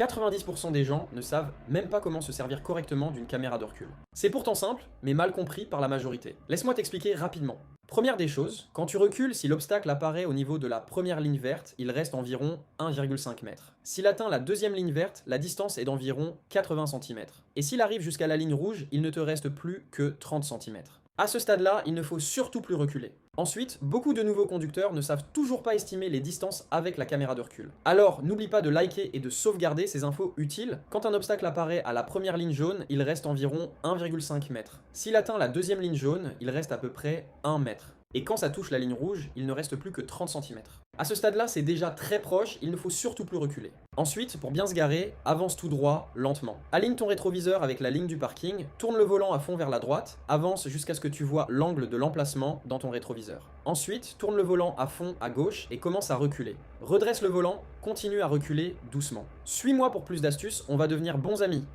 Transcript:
90% des gens ne savent même pas comment se servir correctement d'une caméra de recul. C'est pourtant simple, mais mal compris par la majorité. Laisse-moi t'expliquer rapidement. Première des choses, quand tu recules, si l'obstacle apparaît au niveau de la première ligne verte, il reste environ 1,5 m. S'il atteint la deuxième ligne verte, la distance est d'environ 80 cm. Et s'il arrive jusqu'à la ligne rouge, il ne te reste plus que 30 cm. À ce stade-là, il ne faut surtout plus reculer. Ensuite, beaucoup de nouveaux conducteurs ne savent toujours pas estimer les distances avec la caméra de recul. Alors, n'oublie pas de liker et de sauvegarder ces infos utiles. Quand un obstacle apparaît à la première ligne jaune, il reste environ 1,5 m. S'il atteint la deuxième ligne jaune, il reste à peu près 1 m. Et quand ça touche la ligne rouge, il ne reste plus que 30 cm. À ce stade-là, c'est déjà très proche, il ne faut surtout plus reculer. Ensuite, pour bien se garer, avance tout droit, lentement. Aligne ton rétroviseur avec la ligne du parking, tourne le volant à fond vers la droite, avance jusqu'à ce que tu vois l'angle de l'emplacement dans ton rétroviseur. Ensuite, tourne le volant à fond à gauche et commence à reculer. Redresse le volant, continue à reculer doucement. Suis-moi pour plus d'astuces, on va devenir bons amis.